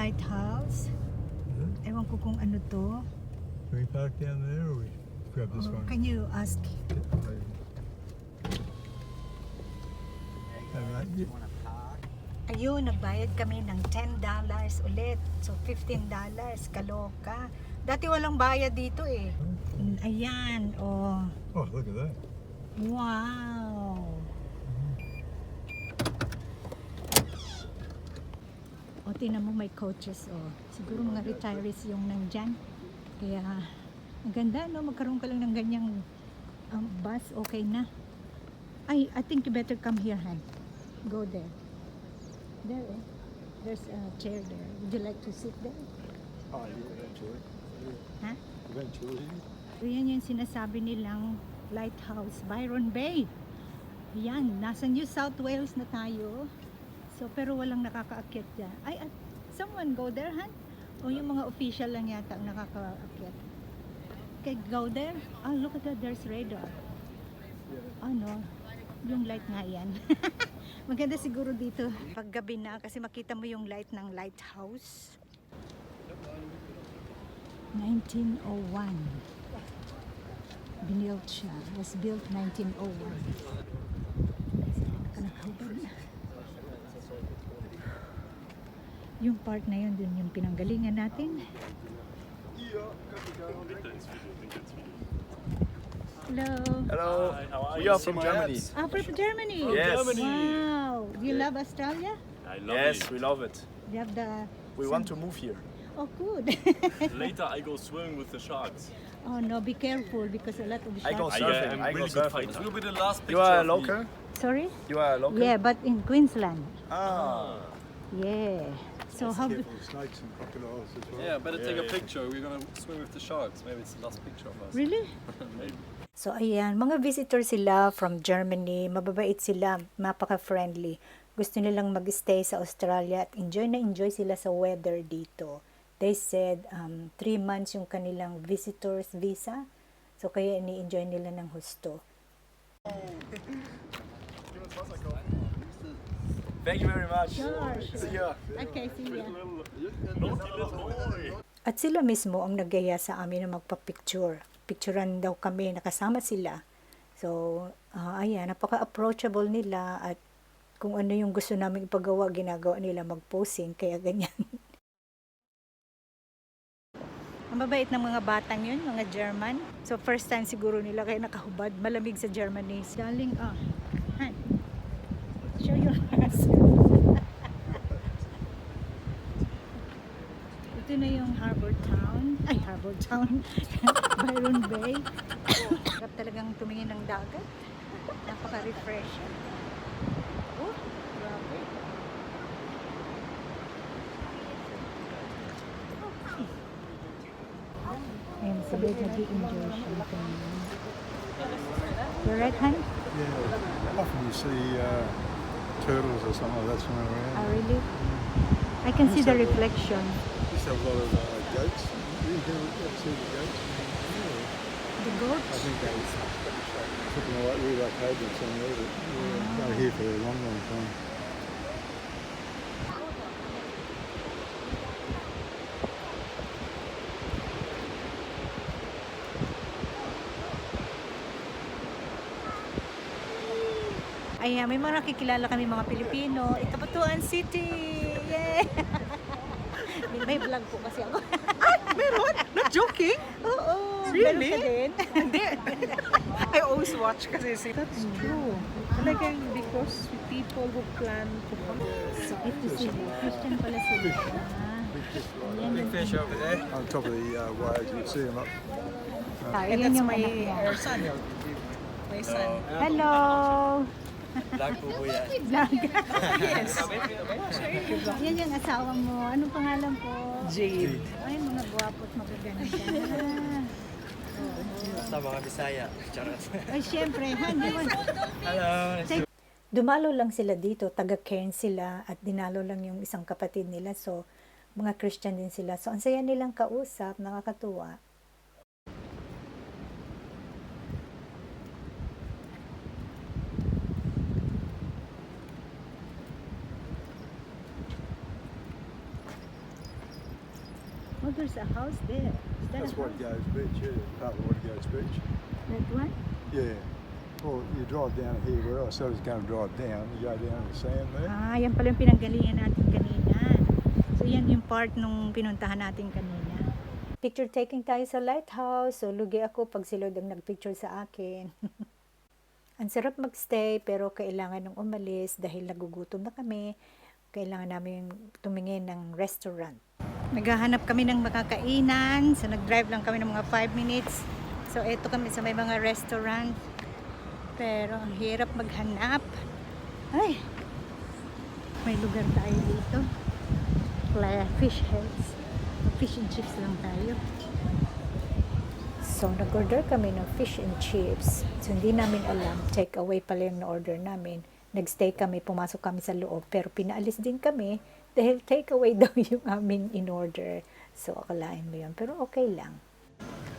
lighthouse. Ewan ko kung ano to. Can we park down there or we grab this one? Can you ask? Ayun, nagbayad kami ng $10 ulit. So, $15. Kaloka. Dati walang bayad dito eh. Ayan, oh. Oh, look at that. Wow. O, tingnan mo may coaches, oh. Siguro mga retirees yung nandyan. Kaya, ang ganda, no? Magkaroon ka lang ng ganyang bus, okay na. I think you better come here, Han. Go there. There, eh. There's a chair there. Would you like to sit there? Oh, yeah, eventually. Ha? Eventually. So, yan yung sinasabi nilang Lighthouse, Byron Bay. Yan, nasa New South Wales na tayo. So, pero walang nakakaakyat dyan. Ay, someone go there, Han? O yung mga official lang yata ang nakakaakyat. Okay, go there. Oh, look at that, there's radar. Ano, yung light nga yan. Maganda siguro dito paggabi na kasi makita mo yung light ng lighthouse. 1901. Binilt siya. Was built 1901. Yung park na yun, dun yung pinanggalingan natin. Hello. Hello. Hi, how are We you? are from Germany. Ah, from Germany. Yes. Wow. Do you love Australia? I love Yes, it. we love it. You have the... We want to move here. Oh, good. Later I go swimming with the sharks. Oh no, be careful because a lot of I go sharks. surfing. I'm I go really good surfing. fighter. Will be the last picture You are a of me. local? Sorry? You are a local? Yeah, but in Queensland. Ah. Yeah. So how... Careful of snakes and crocodiles as well. Yeah, better take a Yeah. picture. We're gonna swim with the sharks. Maybe it's the last picture of us. Really? Maybe. So ayan, mga visitor sila from Germany, mababait sila, napaka-friendly. Gusto nilang mag-stay sa Australia at enjoy na enjoy sila sa weather dito. They said 3 months yung kanilang visitor's visa. So kaya ini-enjoy nila ng husto. Thank you very much. Sure. See ya. Okay, see ya. Naughty little boy. At sila mismo ang naggaya sa amin na magpa-picture. Picturean daw kami, nakasama sila. So, ayan, napaka-approachable nila at kung ano yung gusto namin ipagawa, ginagawa nila mag-posing, kaya ganyan. Ang mabait ng mga batang yun, mga German. So, first time siguro nila kaya nakahubad. Malamig sa Germany. Darling, Han, show your ass. Ito na yung Harbour Town. Ay, Harbour Town. Byron Bay. Sarap talagang tumingin ng dagat. Napaka-refreshing. Oh, grabe. Ayan, sabay nag-i-enjoy siya. You're right, Han? Yeah. Often you see turtles or something like that swimming around. Oh, really? I can see the reflection. Used to have a lot of goats. You ever see the goats? The goats? I think they took them like relocated somewhere, but they were here for a long, long time. Ayan, may mga nakikilala kami mga Pilipino. Itaputuan City! Yay! May vlog po kasi ako. Meron? Not joking? Oo! Really? Meron ka din? Hindi. I always watch kasi si... That's true. Talagang because people who plan to come. So, ito sila. Christian pala sila. Ayan, Big fish over there. On top of the waves, you see them up. And Ayan that's yung my anak niya. our son. My son. Hello! Black po yan. Yes. Yan yung asawa mo. Anong pangalan po? Jade. Ay, mga gwapo at magaganda. Sa mga Bisaya. Charot. Ay, syempre. Hello. Dumalo lang sila dito. Taga-Cairns sila at dinalo lang yung isang kapatid nila. So, mga Christian din sila. So, ang saya nilang kausap. Nakakatuwa. Oh, there's a house there. Is that That's a What house? Goes Beach, yeah. Part of What Goes Beach. That one? Yeah. Well, you drive down here where I said I was going to drive down. You go down to the sand there. Ah, yan pala yung pinanggalingan natin kanina. So, yan yung part nung pinuntahan natin kanina. Picture taking tayo sa lighthouse. So, lugi ako pag si Lord ang nagpicture sa akin. Ang sarap magstay pero kailangan nung umalis dahil nagugutom na kami. Kailangan namin tumingin ng restaurant. Naghahanap kami ng makakainan. So, nag-drive lang kami ng mga 5 minutes. So, eto kami sa may mga restaurant. Pero, ang hirap maghanap. Ay! May lugar tayo dito. Playa Fish Heads. Fish and chips lang tayo. So, nag-order kami ng fish and chips. So, hindi namin alam. Take away pala yung na-order namin. Nag-stay kami, pumasok kami sa loob. Pero pinaalis din kami dahil take away daw yung aming in-order. So, akalain mo yun. Pero okay lang.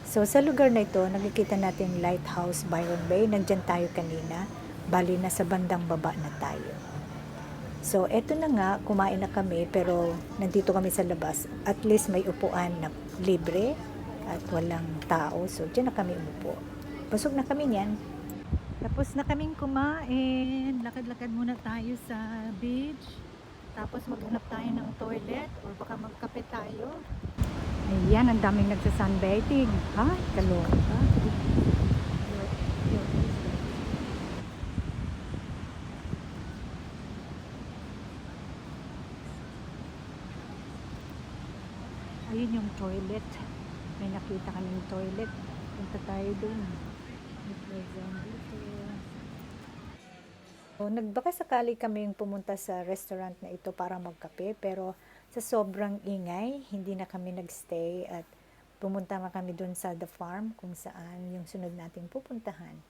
So, sa lugar na ito, nakikita natin Lighthouse Byron Bay. Nandyan tayo kanina. Bali, nasa bandang baba na tayo. So, eto na nga, kumain na kami, pero nandito kami sa labas. At least may upuan na libre at walang tao. So, dyan na kami umupo. Busog na kami niyan. Tapos na kaming kumain. Lakad-lakad muna tayo sa beach. Tapos maghanap tayo ng toilet or baka magkape tayo. Ayan, ang daming nagsa-sunbathing. Ay, kaloka. Ayun yung toilet. May nakita kaming toilet. Punta tayo dun. So, nagbaka sakali kaming pumunta sa restaurant na ito para magkape. Pero sa sobrang ingay, hindi na kami nagstay at pumunta na kami dun sa The Farm kung saan yung sunod nating pupuntahan.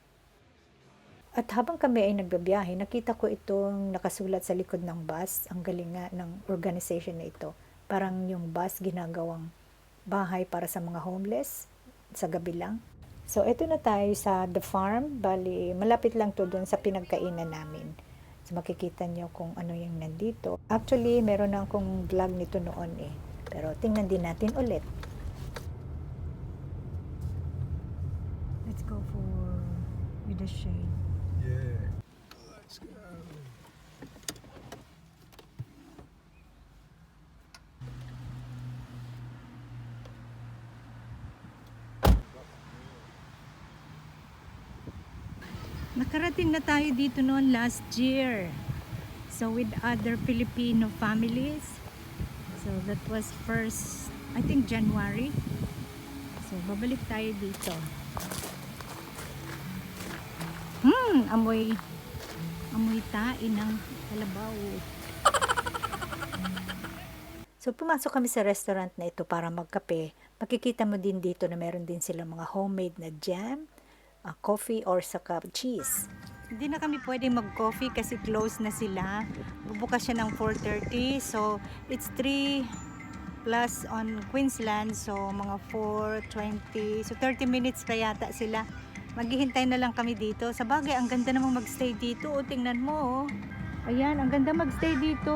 At habang kami ay nagbabiyahe, nakita ko itong nakasulat sa likod ng bus. Ang galing nga ng organization na ito. Parang yung bus ginagawang bahay para sa mga homeless sa gabi lang. So, ito na tayo sa The Farm. Bali, malapit lang to dun sa pinagkainan namin. So, makikita nyo kung ano yung nandito. Actually, meron na akong vlog nito noon eh. Pero, tingnan din natin ulit. Let's go for with the shade. Yeah. Let's go. Nakarating na tayo dito noon last year. So with other Filipino families. So that was first, I think January. So babalik tayo dito. Amoy tae ng kalabaw. So pumasok kami sa restaurant na ito para magkape. Makikita mo din dito na meron din silang mga homemade na jam, coffee or saka cheese. Hindi na kami pwede mag-coffee kasi close na sila. Bubukas siya ng 4:30. So, it's 3 plus on Queensland. So, mga 4:20. So, 30 minutes pa yata sila. Maghihintay na lang kami dito. Sa bagay, ang ganda namang magstay dito. O, tingnan mo. Ayan, ang ganda magstay dito.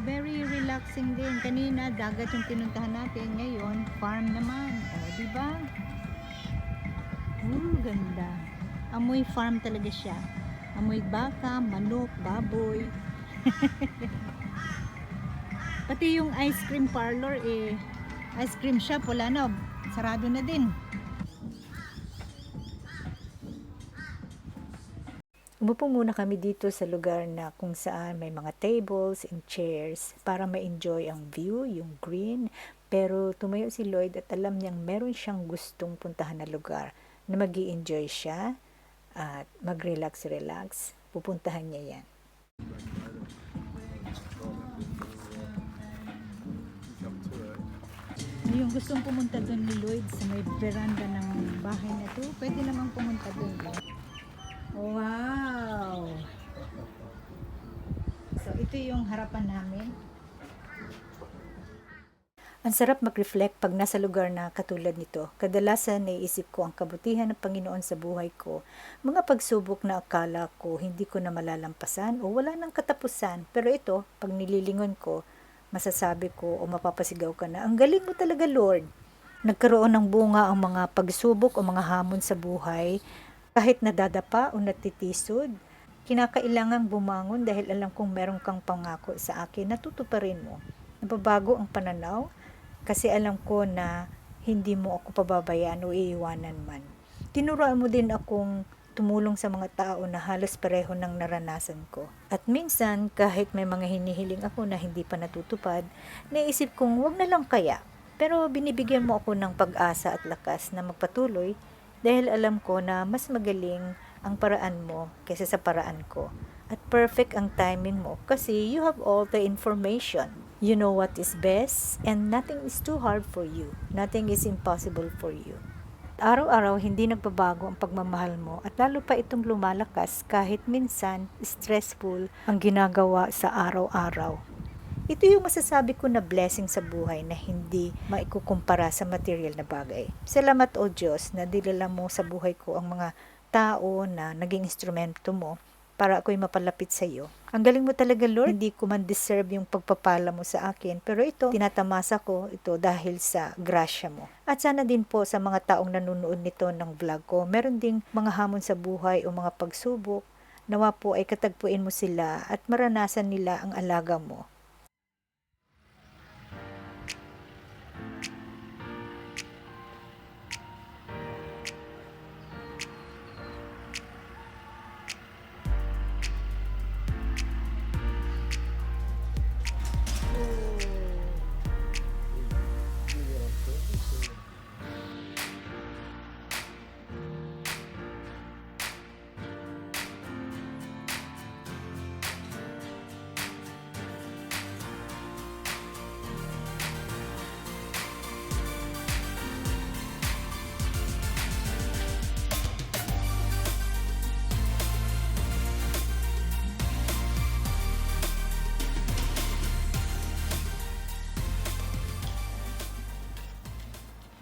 Very relaxing din. Kanina, dagat yung pinuntahan natin. Ngayon, farm naman. O, diba? Ganda. Amoy farm talaga siya. Amoy baka, manok, baboy. Pati yung ice cream parlor ice cream shop wala na, sarado na din. Umupo muna kami dito sa lugar na kung saan may mga tables and chairs para ma-enjoy ang view, yung green. Pero tumayo si Lloyd at alam niyang meron siyang gustong puntahan na lugar na mag-i-enjoy siya at mag-relax. Pupuntahan niya yan. Yung gustong pumunta doon ni Lloyd sa may veranda ng bahay na to, pwede namang pumunta doon. Wow! So, ito yung harapan namin. Ang sarap mag-reflect pag nasa lugar na katulad nito. Kadalasan naiisip ko ang kabutihan ng Panginoon sa buhay ko. Mga pagsubok na akala ko hindi ko na malalampasan o wala nang katapusan. Pero ito, pag nililingon ko, masasabi ko o mapapasigaw ka na, ang galing mo talaga, Lord. Nagkaroon ng bunga ang mga pagsubok o mga hamon sa buhay, kahit nadadapa o natitisod. Kinakailangang bumangon dahil alam kong meron kang pangako sa akin, natutuparin mo. Nababago ang pananaw kasi alam ko na hindi mo ako pababayaan o iiwanan man. Tinuruan mo din akong tumulong sa mga tao na halos pareho ng naranasan ko. At minsan, kahit may mga hinihiling ako na hindi pa natutupad, naisip kong wag na lang kaya. Pero binibigyan mo ako ng pag-asa at lakas na magpatuloy dahil alam ko na mas magaling ang paraan mo kaysa sa paraan ko. At perfect ang timing mo kasi you have all the information. You know what is best and nothing is too hard for you. Nothing is impossible for you. Araw-araw hindi nagbabago ang pagmamahal mo at lalo pa itong lumalakas kahit minsan stressful ang ginagawa sa araw-araw. Ito yung masasabi ko na blessing sa buhay na hindi maikukumpara sa material na bagay. Salamat o Diyos na dilala mo sa buhay ko ang mga tao na naging instrumento mo para ako'y mapalapit sa iyo. Ang galing mo talaga, Lord. Hindi ko man deserve yung pagpapala mo sa akin. Pero ito, tinatamasa ko ito dahil sa grasya mo. At sana din po sa mga taong nanonood nito ng vlog ko, meron ding mga hamon sa buhay o mga pagsubok. Nawa po ay katagpuin mo sila at maranasan nila ang alaga mo.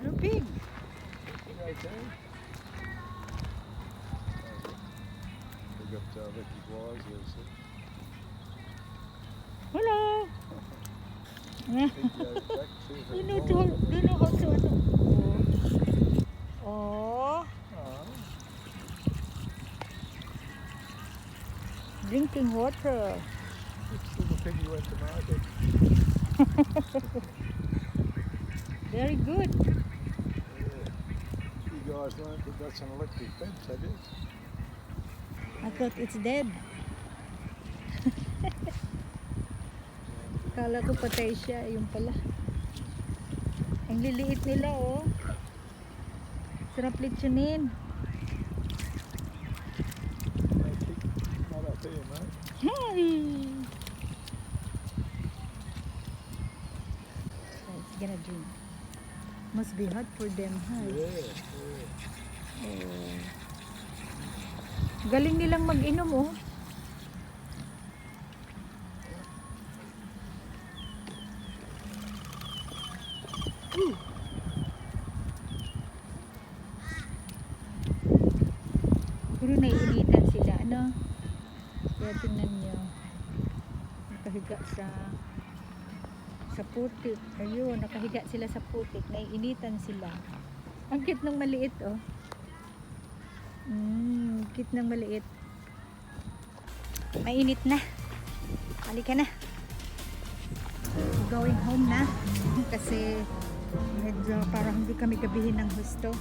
You're big. Right there. We got electric wires there, so. Hello. Think back, see if You they know roll. to, you know how to ano. Oh. Drinking water. It's little piggy went to market. Very good. You guys learned that that's an electric fence, have you? I thought it's dead. Kala ko patay siya, yung pala. Ang liliit nila, oh. Sarap litsunin. Not up here, mate. Hey! It's gonna drink. Must be hot for them, huh? Yeah. Oh. Galing nilang mag-inom, oh. Pero naiinitan sila, ano? Kaya tingnan nyo. Nakahiga sa putik. Ayun, nakahiga sila sa putik. Naiinitan sila. Ang cute ng maliit, oh. Cute ng maliit. Mainit na. Halika na. Going home na. Kasi medyo parang hindi kami gabihin ng husto.